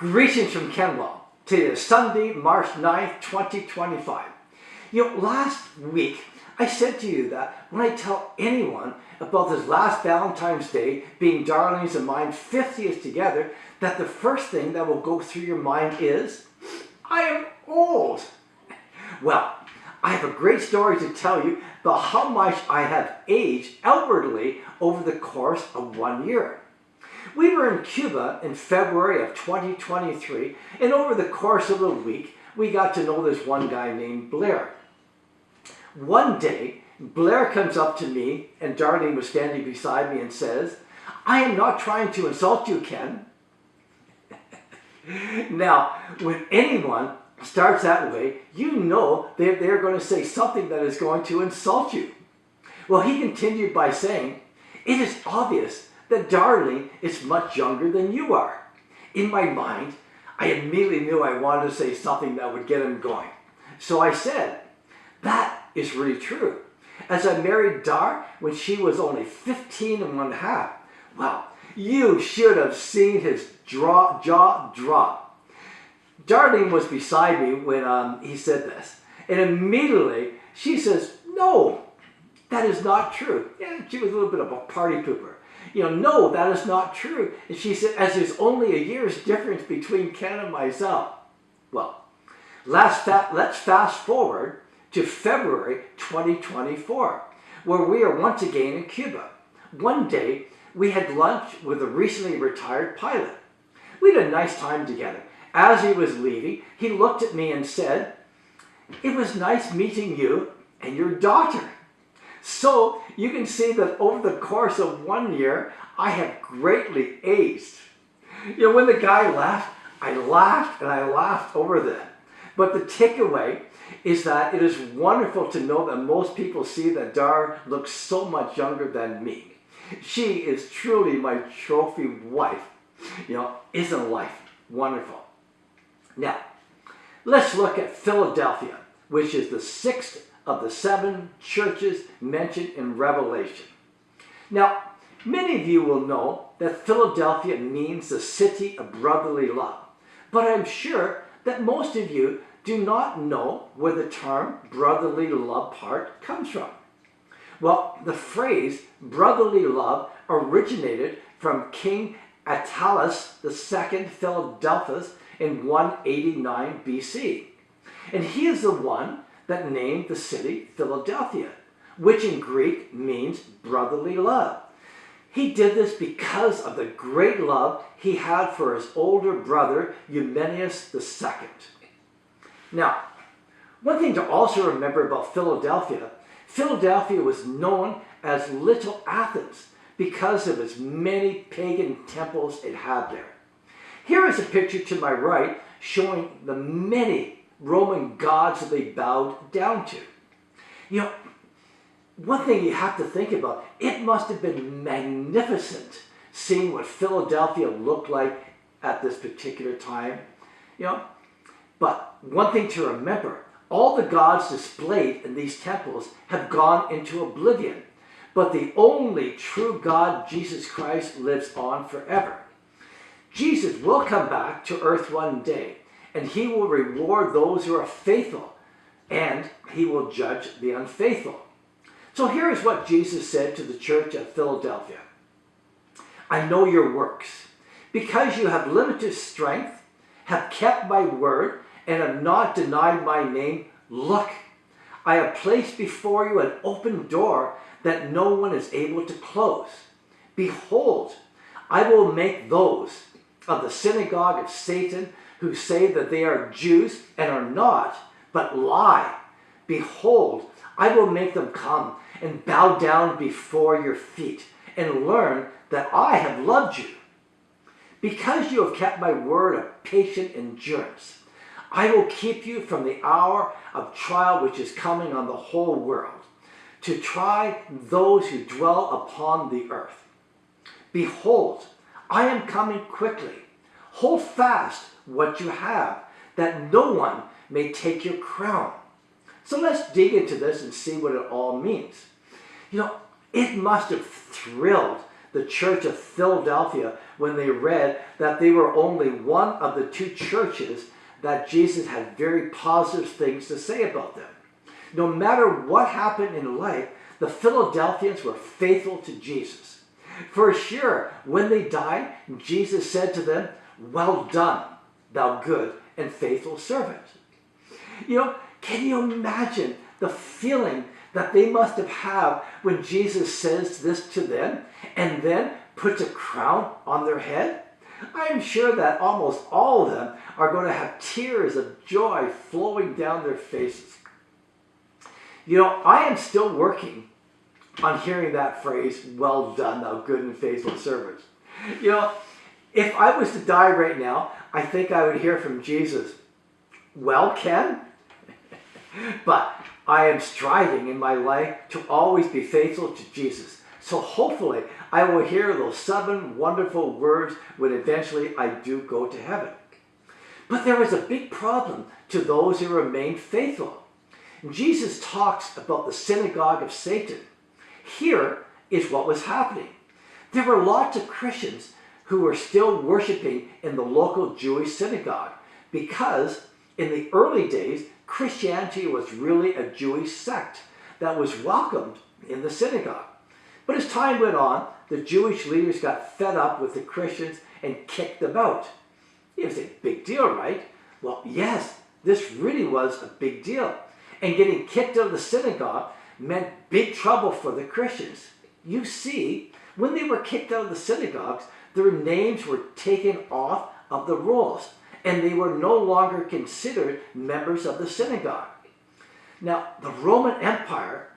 Greetings from Kenwell. Today is Sunday, March 9th, 2025. Last week I said to you that when I tell anyone about this last Valentine's Day being Darlene's and mine 50th together, that the first thing that will go through your mind is, I am old. Well, I have a great story to tell you about how much I have aged outwardly over the course of 1 year. We were in Cuba in February of 2023, and over the course of a week, we got to know this one guy named Blair. One day, Blair comes up to me, and Darlene was standing beside me and says, I am not trying to insult you, Ken. Now, when anyone starts that way, you know they're going to say something that is going to insult you. Well, he continued by saying, it is obvious that Darlene is much younger than you are. In my mind, I immediately knew I wanted to say something that would get him going. So I said, that is really true. As I married Dar when she was only 15 and 1/2, well, you should have seen his jaw drop. Darlene was beside me when he said this, and immediately she says, no, that is not true. Yeah, she was a little bit of a party pooper. No, that is not true. And she said, as there's only a year's difference between Ken and myself. Well, let's fast forward to February 2024, where we are once again in Cuba. One day, we had lunch with a recently retired pilot. We had a nice time together. As he was leaving, he looked at me and said, it was nice meeting you and your daughter. So you can see that over the course of 1 year, I have greatly aged. When the guy left, I laughed and I laughed over that. But the takeaway is that it is wonderful to know that most people see that Dar looks so much younger than me. She is truly my trophy wife. Isn't life wonderful? Now, let's look at Philadelphia, which is the 6th of the 7 churches mentioned in Revelation. Now, many of you will know that Philadelphia means the city of brotherly love, but I'm sure that most of you do not know where the term brotherly love part comes from. Well, the phrase brotherly love originated from King Attalus II Philadelphus in 189 BC. And he is the one that named the city Philadelphia, which in Greek means brotherly love. He did this because of the great love he had for his older brother, Eumenius II. Now, one thing to also remember about Philadelphia, Philadelphia was known as Little Athens because of its many pagan temples it had there. Here is a picture to my right showing the many Roman gods that they bowed down to. One thing you have to think about, it must have been magnificent seeing what Philadelphia looked like at this particular time. But one thing to remember, all the gods displayed in these temples have gone into oblivion, but the only true God, Jesus Christ, lives on forever. Jesus will come back to earth one day, and he will reward those who are faithful, and he will judge the unfaithful. So here is what Jesus said to the church at Philadelphia. I know your works. Because you have limited strength, have kept my word, and have not denied my name, look, I have placed before you an open door that no one is able to close. Behold, I will make those of the synagogue of Satan who say that they are Jews and are not, but lie. Behold, I will make them come and bow down before your feet and learn that I have loved you. Because you have kept my word of patient endurance, I will keep you from the hour of trial which is coming on the whole world, to try those who dwell upon the earth. Behold, I am coming quickly. Hold fast what you have, that no one may take your crown. So let's dig into this and see what it all means. It must have thrilled the church of Philadelphia when they read that they were only one of the two churches that Jesus had very positive things to say about them. No matter what happened in life, the Philadelphians were faithful to Jesus. For sure, when they died, Jesus said to them, "Well done, thou good and faithful servant." Can you imagine the feeling that they must have had when Jesus says this to them and then puts a crown on their head? I am sure that almost all of them are going to have tears of joy flowing down their faces. I am still working on hearing that phrase, "Well done, thou good and faithful servant." If I was to die right now, I think I would hear from Jesus, "Well, Ken?" But I am striving in my life to always be faithful to Jesus. So hopefully I will hear those 7 wonderful words when eventually I do go to heaven. But there is a big problem to those who remain faithful. Jesus talks about the synagogue of Satan. Here is what was happening. There were lots of Christians who were still worshiping in the local Jewish synagogue because in the early days, Christianity was really a Jewish sect that was welcomed in the synagogue. But as time went on, the Jewish leaders got fed up with the Christians and kicked them out. It was a big deal, right? Well, yes, this really was a big deal. And getting kicked out of the synagogue meant big trouble for the Christians. You see, when they were kicked out of the synagogues, their names were taken off of the rolls, and they were no longer considered members of the synagogue. Now, the Roman Empire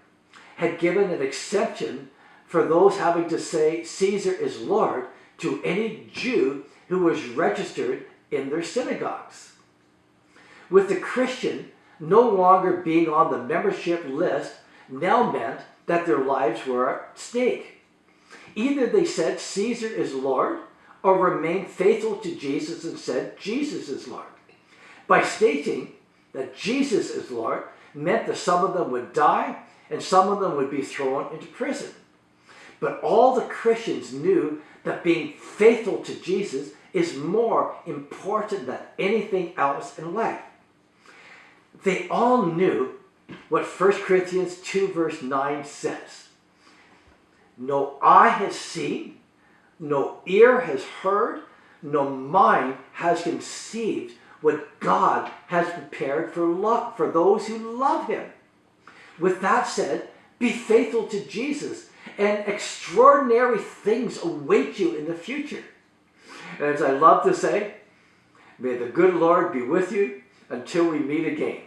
had given an exception for those having to say Caesar is Lord to any Jew who was registered in their synagogues. With the Christian no longer being on the membership list now meant that their lives were at stake. Either they said Caesar is Lord or remained faithful to Jesus and said Jesus is Lord. By stating that Jesus is Lord meant that some of them would die and some of them would be thrown into prison. But all the Christians knew that being faithful to Jesus is more important than anything else in life. They all knew what 1 Corinthians 2 verse 9 says. No eye has seen, no ear has heard, no mind has conceived what God has prepared for those who love him. With that said, be faithful to Jesus, and extraordinary things await you in the future. And as I love to say, may the good Lord be with you until we meet again.